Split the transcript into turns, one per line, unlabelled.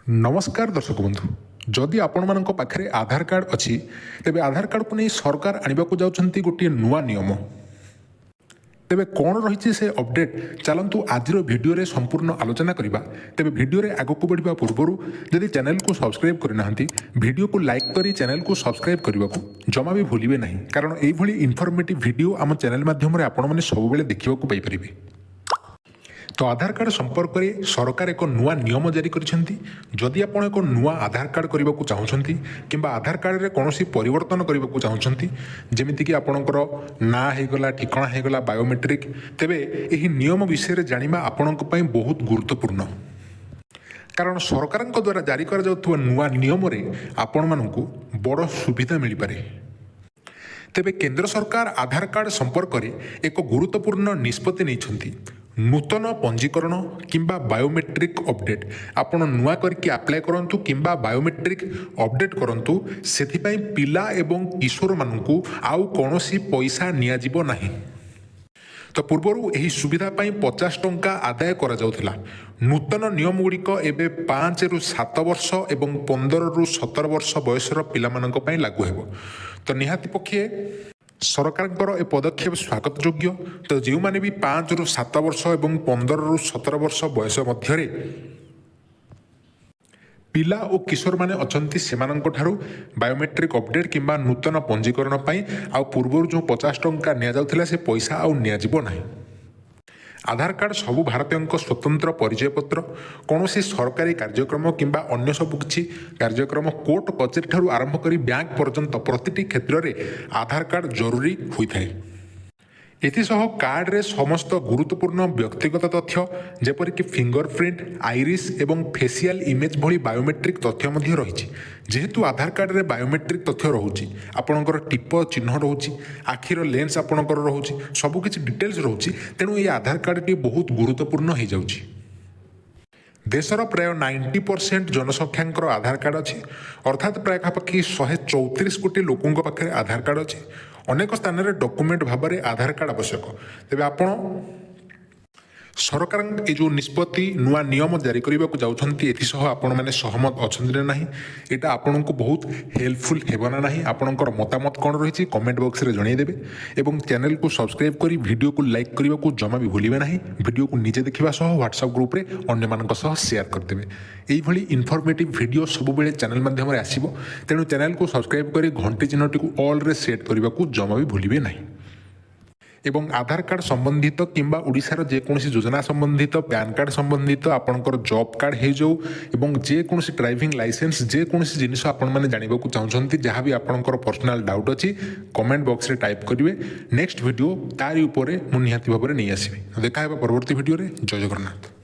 नमस्कार दर्शक बंधु जदि आपण मानक पाखरे आधार कार्ड अच्छी तेबे आधार कार्ड को नहीं सरकार आने को जाउछंती गोटे नुआ नियम तेबे कौन रही से अपडेट चलतु आज भिडियो रे संपूर्ण आलोचना करबा। तेबे भिडियो रे आगो को बढ़िबा पूर्वरु जदि चैनल को सब्सक्राइब करना भिडियो को लाइक करी चैनल को सब्सक्राइब करने को जमा भी भूलिबे नहीं, कारण एभली इनफॉर्मेटिव वीडियो आम चैनल माध्यम आपण माने सब बेले देखिबा को पाई परिबे। तो आधार कार्ड संपर्क में सरकार एक नुआ नियम जारी करिसेंती। जदि आपण एक नुआ आधार कार्ड करने को चाहूँगी किंबा आधार कार्ड रे कौन परिवर्तन करने को चाहूँगी जमीक आपणकर ना होगला ठिकाना होगला बायोमेट्रिक, तेबे यही नियम विषय जानिबा आपण बहुत गुरुत्वपूर्ण, कारण सरकार द्वारा जारी कर नुआ नियम रे आपण मानकु बड़ सुविधा मिल पारे। तेबे केंद्र सरकार आधार कार्ड संपर्क में एक गुरुत्वपूर्ण निष्पत्ति नहीं। नूतन पंजीकरण किंबा बायोमेट्रिक अपडेट आपण नुआ करके अप्लाई करंतु किंबा बायोमेट्रिक अपडेट करंतु सेथिपाई पिला एवं किशोर मानकु आउ कोनोसी पैसा निया जिवो नाही। तो पूर्वरु एही सुविधा पाई 50 टंका आदाय करा जाउथिला। नूतन नियम गुड़िक एबे 5 रु 7 वर्ष एवं 15 रु 17 वर्ष बयसर पिला मानक पाई लागू हेबो। तो निहाती पक्षे सरकार ए पदक्षेप स्वागत योग्य। तो जो मैंने भी 5 रु 7 वर्ष एवं 15 रु 17 वर्ष बयस मध्य पिला और किशोर माने अछंती सेमानंक ठारू बायोमेट्रिक अपडेट किंबा नूतन पंजीकरण पाई आ पूर्व जो 50 टंका निया जाउथिला से पैसा आउ निया जिवो नाही। आधार कार्ड सबु भारतीयों स्वतंत्र परिचय पत्र, कौन सरकारी कार्यक्रम किंबा अन्य सबु किछि कार्यक्रम कोर्ट कचेरी ठारू आरंभ करी बैंक पर्यंत प्रतिटी क्षेत्र में आधार कार्ड जरूरी होता है। एथिसह कार्ड रे समस्त गुरुत्वपूर्ण व्यक्तिगत तथ्य जेपरिक फिंगरप्रिंट, आईरिस एवं फेसियल इमेज भली बायोमेट्रिक तथ्य मध्य रही। जेहेतु आधार कार्ड रे बायोमेट्रिक तथ्य रोचे, आपणकर टिप चिन्ह रोचे, आखिर लेंस आपणकर रोचे, सबकिछि डिटेल्स रोचे, तेणु ये आधार कार्ड टी बहुत गुरुत्वपूर्ण हो जाउछि। देशर प्राय 90% जनसंख्या आधार कार्ड अच्छी, अर्थात प्राय पाखी 134 कोटी लोकों पाखे आधार कार्ड अच्छी। अनेक स्थान में डॉक्यूमेंट भाव में आधार कार्ड आवश्यक। तेबे आपण सरकार ये जो निष्पत्ति नुआ नियम जारी करने को जाउछंती एथिसह आपण माने सहमत अछंती ना नहीं, एटा आपण को बहुत हेल्पफुल हेबना नहीं। आपणकर मतामत कौन रही कमेंट बॉक्स रे जणाई देबे एवं चैनल को सब्सक्राइब करी वीडियो को लाइक करने को जमा भी भूलिबे नहीं। वीडियो को निजे देखिबा सह व्हाट्सएप ग्रुप रे अन्य मानक सह शेयर कर देबे। एई भली इनफॉर्मेटिव वीडियो सब बेले चैनल माध्यम रे आसीबो, तेणु चैनल को सब्सक्राइब करी घंटी चिन्हटी को ऑल रे सेट करने को जमा भी भूलिबे नहीं। एवं आधार कार्ड संबंधित किंबा ओडिशार जेकोसी योजना संबंधित, पैन कार्ड संबंधित, आपणकर जॉब कार्ड हो जाऊ एवं जेकोसी ड्राइविंग लाइसेंस जेकोसी जिनिस आपण माने जानिबा को चाहउछंती, जहाँ भी आपणकर पर्सनल डाउट अछि कमेंट बॉक्स रे टाइप करिवे। नेक्स्ट वीडियो तारी ऊपर मु निहाती भाबरे नै आसीबे। देखा हेबा परवर्ती वीडियो रे। जय जगन्नाथ।